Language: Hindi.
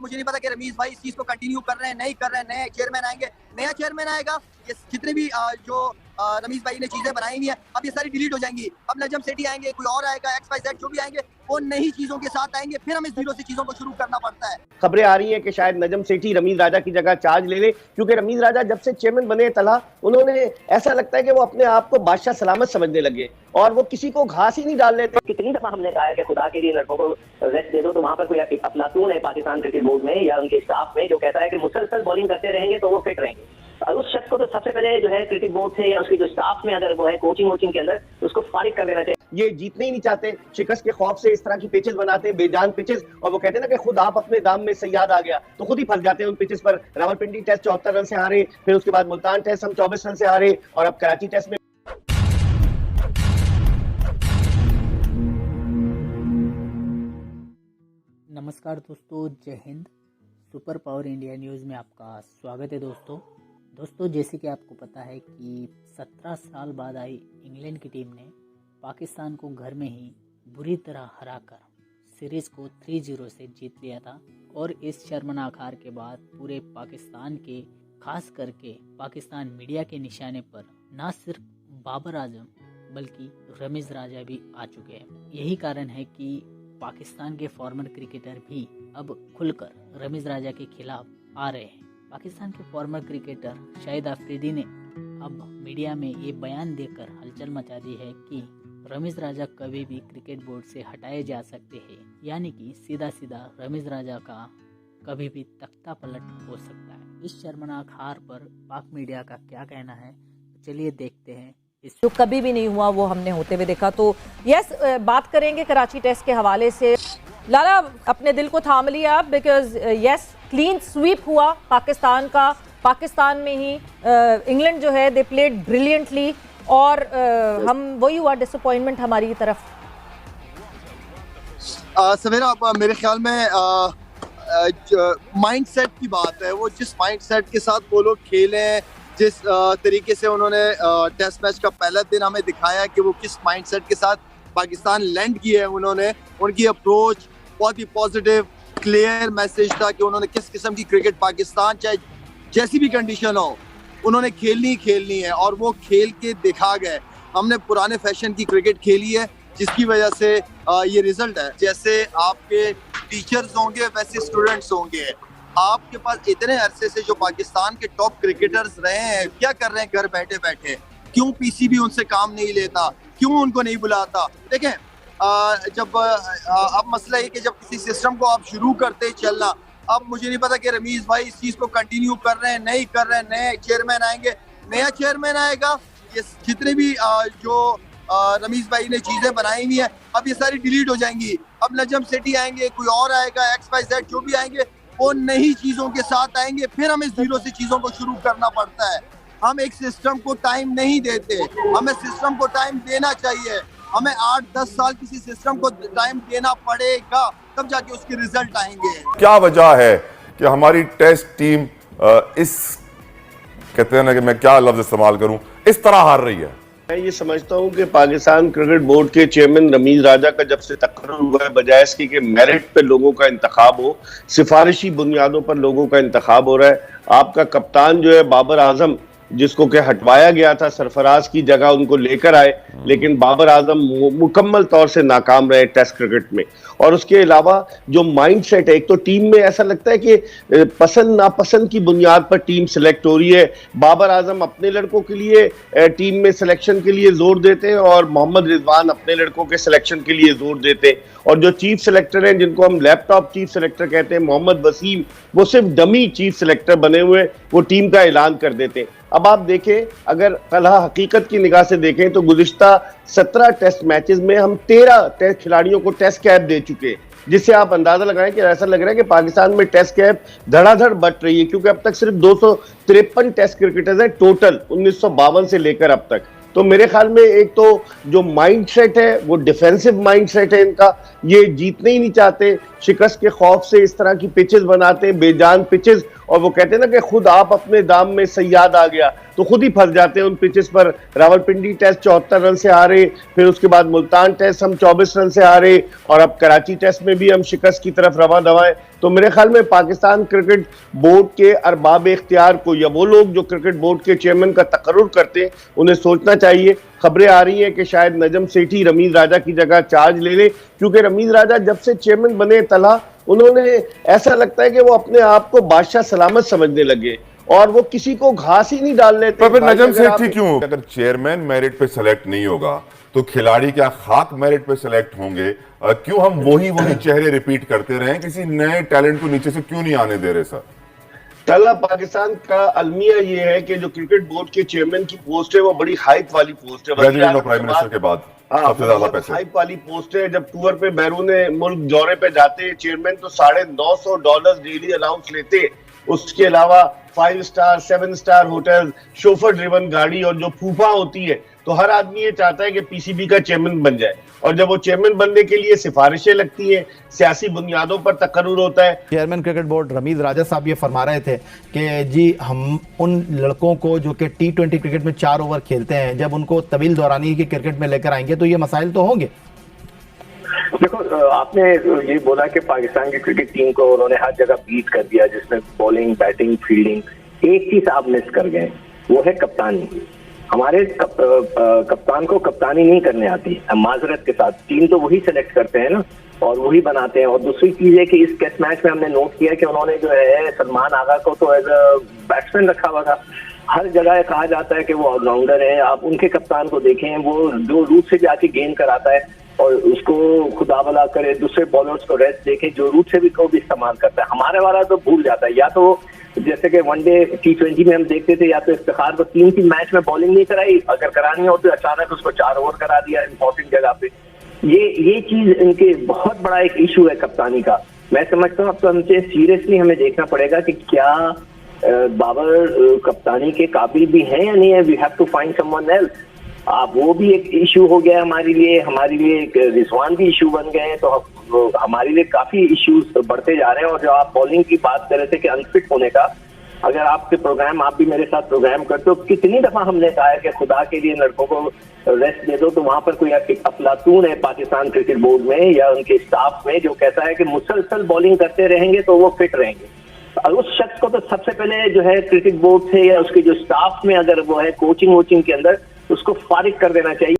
मुझे नहीं पता कि रमीज भाई इस चीज को कंटिन्यू कर रहे हैं नहीं कर रहे हैं, नए चेयरमैन आएंगे, नया चेयरमैन आएगा, ये जितने भी जो रमीज भाई ने चीजें बनाई हुई है अब ये सारी डिलीट हो जाएंगी। अब नजम सेठी आएंगे, कोई और आएगा, XYZ जो भी आएंगे वो नई चीजों के साथ आएंगे, फिर हमें जीरो से चीजों को शुरू करना पड़ता है। खबरें आ रही हैं कि शायद नजम सेठी रमीज राजा की जगह चार्ज ले ले, क्योंकि रमीज राजा जब से चेयरमैन बने तला उन्होंने ऐसा लगता है कि वो अपने आप को बादशाह सलामत समझने लगे और वो किसी को घास ही नहीं डाल लेते। कितनी दफा हमने कहा है कि खुदा के लिए लड़कों को रेस्ट दे दो, तो वहां पर कोई अफलातून है पाकिस्तान क्रिकेट बोर्ड में या उनके स्टाफ में जो कहता है कि मुसलसल बॉलिंग करते रहेंगे तो वो फिट रहेंगे। और उस शख्स को तो सबसे पहले जो है क्रिकेट बोर्ड से या उसकी जो स्टाफ में अगर वो है कोचिंग वोचिंग के अंदर उसको फारिग कर देना चाहिए। ये जीतने ही नहीं चाहते, शिकस्त के खौफ से इस तरह की पिचेस बनाते हैं, बेजान पिचेस, और वो कहते हैं ना कि खुद आप अपने दाम में सयाद आ गया तो खुद ही फंस जाते हैं उन पिचेस पर। रावलपिंडी टेस्ट 74 रन से हारे, फिर उसके बाद मुल्तान टेस्ट हम 24 रन से हारे और अब कराची टेस्ट में। नमस्कार दोस्तों, जय Hind. Super power India news में आपका स्वागत है दोस्तों जैसे कि आपको पता है कि 17 साल बाद आई इंग्लैंड की टीम ने पाकिस्तान को घर में ही बुरी तरह हराकर सीरीज़ को 3-0 से जीत लिया था। और इस शर्मनाक हार के बाद पूरे पाकिस्तान के, खास करके पाकिस्तान मीडिया के निशाने पर न सिर्फ बाबर आजम बल्कि रमीज राजा भी आ चुके हैं। यही कारण है कि पाकिस्तान के फॉर्मर क्रिकेटर भी अब खुलकर रमीज राजा के खिलाफ आ रहे हैं। पाकिस्तान के फॉर्मर क्रिकेटर शाहिद अफरीदी ने अब मीडिया में ये बयान देकर हलचल मचा दी है कि रमीज राजा कभी भी क्रिकेट बोर्ड से हटाए जा सकते हैं, यानी कि सीधा सीधा रमीज राजा का कभी भी तख्ता पलट हो सकता है। इस शर्मनाक हार पर पाक मीडिया का क्या कहना है, चलिए देखते हैं। जो कभी भी नहीं हुआ वो हमने होते हुए देखा। तो यस, बात करेंगे कराची टेस्ट के हवाले से। लाला, अपने दिल को थाम लिया आप, बिकॉज यस, क्लीन स्वीप हुआ पाकिस्तान का। पाकिस्तान में ही इंग्लैंड जो है दे प्लेड ब्रिलियंटली और हम वही हुआ डिसअपॉइंटमेंट हमारी तरफ। सवेरा, मेरे ख्याल में माइंडसेट की बात है। वो जिस माइंडसेट के साथ वो लोग खेले, जिस तरीके से उन्होंने टेस्ट मैच का पहला दिन हमें दिखाया कि वो किस माइंडसेट के साथ पाकिस्तान लैंड किए हैं, उन्होंने उनकी अप्रोच बहुत ही पॉजिटिव क्लियर मैसेज था कि उन्होंने किस किस्म की क्रिकेट पाकिस्तान चाहे जैसी भी कंडीशन हो उन्होंने खेलनी है और वो खेल के दिखा गए। हमने पुराने फैशन की क्रिकेट खेली है जिसकी वजह से ये रिजल्ट है। जैसे आपके टीचर्स होंगे वैसे स्टूडेंट्स होंगे। आपके पास इतने अरसे से जो पाकिस्तान के टॉप क्रिकेटर्स रहे हैं, क्या कर रहे हैं घर बैठे बैठे? क्यों पीसीबी उनसे काम नहीं लेता? क्यों उनको नहीं बुलाता? देखें, जब अब मसला ये कि जब किसी सिस्टम को आप शुरू करते ही चलना, अब मुझे नहीं पता कि रमीज भाई इस चीज को कंटिन्यू कर रहे हैं नहीं कर रहे हैं, नए चेयरमैन आएंगे, नया चेयरमैन आएगा, ये जितने भी जो रमीज भाई ने चीजें बनाई हुई है अब ये सारी डिलीट हो जाएंगी। अब नजम सेठी आएंगे, कोई और आएगा, XYZ जो भी आएंगे वो नई चीजों के साथ आएंगे, फिर हमें जीरो से चीजों को शुरू करना पड़ता है। हम एक सिस्टम को टाइम नहीं देते, हमें सिस्टम को टाइम देना चाहिए। हमें 8-10 साल किसी सिस्टम को टाइम देना पड़ेगा, तब जाके उसके रिजल्ट आएंगे। क्या वजह है कि हमारी टेस्ट टीम इस, कहते हैं ना कि मैं क्या लफ्ज इस्तेमाल करूं, इस तरह हार रही है? मैं ये समझता हूँ कि पाकिस्तान क्रिकेट बोर्ड के चेयरमैन रमीज राजा का जब से तकर्रुर हुआ है, बजाय इसकी कि मेरिट पे लोगों का इंतखाब हो, सिफारिशी बुनियादों पर लोगों का इंतखाब हो रहा है। आपका कप्तान जो है बाबर आजम, जिसको कि हटवाया गया था, सरफराज की जगह उनको लेकर आए, लेकिन बाबर आजम मुकम्मल तौर से नाकाम रहे टेस्ट क्रिकेट में। और उसके अलावा जो माइंडसेट है, एक तो टीम में ऐसा लगता है कि पसंद नापसंद की बुनियाद पर टीम सिलेक्ट हो रही है। बाबर आजम अपने लड़कों के लिए टीम में सिलेक्शन के लिए जोर देते हैं और मोहम्मद रिजवान अपने लड़कों के सिलेक्शन के लिए जोर देते हैं। और जो चीफ सिलेक्टर हैं, जिनको हम लैपटॉप चीफ सिलेक्टर कहते हैं, मोहम्मद वसीम, वो सिर्फ डमी चीफ सिलेक्टर बने हुए, वो टीम का ऐलान कर देते हैं। अब आप देखें, अगर कल हकीकत की निगाह से देखें तो गुज़िश्ता 17 टेस्ट मैचेस में हम 13 टेस्ट खिलाड़ियों को टेस्ट कैप दे चुके हैं, जिससे आप अंदाजा लगाएं कि ऐसा लग रहा है कि पाकिस्तान में टेस्ट कैप धड़ाधड़ बढ़ रही है, क्योंकि अब तक सिर्फ 253 टेस्ट क्रिकेटर्स हैं टोटल 1952 से लेकर अब तक। तो मेरे ख्याल में एक तो जो माइंडसेट है वो डिफेंसिव माइंडसेट है इनका, ये जीतने ही नहीं चाहते, शिकस्त के खौफ से इस तरह की पिचेस बनाते हैं, बेजान पिचेस, और वो कहते हैं ना कि खुद आप अपने दाम में सयाद आ गया, तो खुद ही फंस जाते हैं उन पिचेस पर। रावलपिंडी टेस्ट 74 रन से हारे, फिर उसके बाद मुल्तान टेस्ट हम 24 रन से हारे, और अब कराची टेस्ट में भी हम शिकस्त की तरफ रवा दवाएं। तो मेरे ख्याल में पाकिस्तान क्रिकेट बोर्ड के अरबाब इख्तियार को, या वो लोग जो क्रिकेट बोर्ड के चेयरमैन का तकर्रुर करते हैं, उन्हें सोचना चाहिए। खबरें आ रही हैं कि शायद नजम सेठी रमीज राजा की जगह चार्ज ले ले, क्योंकि रमीज राजा जब से चेयरमैन बने तला, उन्होंने ऐसा लगता है कि वो अपने आप को बादशाह सलामत समझने लगे और वो किसी को घास ही नहीं डाल लेते। तो फिर नजम सेठी क्यों? अगर चेयरमैन मेरिट पे सेलेक्ट नहीं होगा तो खिलाड़ी क्या खाक मेरिट पे सेलेक्ट होंगे? क्यों हम वही चेहरे रिपीट करते रहे? किसी नए टैलेंट को नीचे से क्यों नहीं आने दे रहे सर? तला पाकिस्तान का अलमिया ये है कि जो क्रिकेट बोर्ड के चेयरमैन की पोस्ट है वो बड़ी हाइप वाली पोस्ट है, प्राइम मिनिस्टर के बाद सबसे ज्यादा पैसे हाइप वाली पोस्ट है। जब टूर पे बैरून मुल्क दौरे पे जाते हैं चेयरमैन तो $950 डेली अलाउंस लेते। उसके अलावा 5 star 7 star hotel, chauffeur driven गाड़ी, और जो फूफा होती है, तो हर आदमी ये चाहता है कि पीसीबी का चेयरमैन बन जाए। और जब वो चेयरमैन बनने के लिए सिफारिशें लगती हैं, सियासी बुनियादों पर तकर्रुर होता है। चेयरमैन क्रिकेट बोर्ड रमीज राजा साहब ये फरमा रहे थे कि जी हम उन लड़कों को जो कि T20 क्रिकेट में 4 ओवर खेलते हैं, जब उनको तवील दौरानी की क्रिकेट में लेकर आएंगे तो ये मसाइल तो होंगे। देखो, आपने ये बोला कि पाकिस्तान की क्रिकेट टीम को उन्होंने हर जगह बीट कर दिया, जिसमें बॉलिंग, बैटिंग, फील्डिंग। एक चीज आप मिस कर गए, वो है कप्तानी। हमारे कप्तान को कप्तानी नहीं करने आती, माजरत के साथ। टीम तो वही सेलेक्ट करते हैं ना, और वही बनाते हैं। और दूसरी चीज है कि इस टेस्ट मैच में हमने नोट किया कि उन्होंने जो है सलमान आगा को तो एज अ बैट्समैन रखा हुआ था। हर जगह कहा जाता है कि वो ऑलराउंडर है। आप उनके कप्तान को देखें, वो जो रूट से जाके गेंद कराता है और उसको खुदा भला करे, दूसरे बॉलर्स को रेस्ट देखें जो रूट से भी को भी इस्तेमाल करता है। हमारे वाला तो भूल जाता है, या तो जैसे कि वनडे T20 में हम देखते थे, या तो इफ्तिखार को 3 मैच में बॉलिंग नहीं कराई, अगर करानी हो तो अचानक उसको 4 ओवर करा दिया इंपॉर्टेंट जगह पे। ये चीज इनके बहुत बड़ा एक इशू है कप्तानी का। मैं समझता हूँ अब तो हमसे सीरियसली हमें देखना पड़ेगा कि क्या बाबर कप्तानी के काबिल भी हैं या नहीं है। We have to find someone else. वो भी एक इशू हो गया हमारे लिए एक रिजवान भी इशू बन गए हैं। तो हमारे लिए काफी इश्यूज बढ़ते जा रहे हैं। और जो आप बॉलिंग की बात कर रहे थे कि अनफिट होने का, अगर आपके प्रोग्राम, आप भी मेरे साथ प्रोग्राम करते हो, कितनी दफा हमने कहा है कि खुदा के लिए लड़कों को रेस्ट दे दो, तो वहां पर कोई अफलातून है पाकिस्तान क्रिकेट बोर्ड में या उनके स्टाफ में जो कहता है कि मुसलसल बॉलिंग करते रहेंगे तो वो फिट रहेंगे। और उस शख्स को तो सबसे पहले जो है क्रिकेट बोर्ड से या उसके जो स्टाफ में अगर वो है कोचिंग वोचिंग के अंदर, उसको फारिग कर देना चाहिए।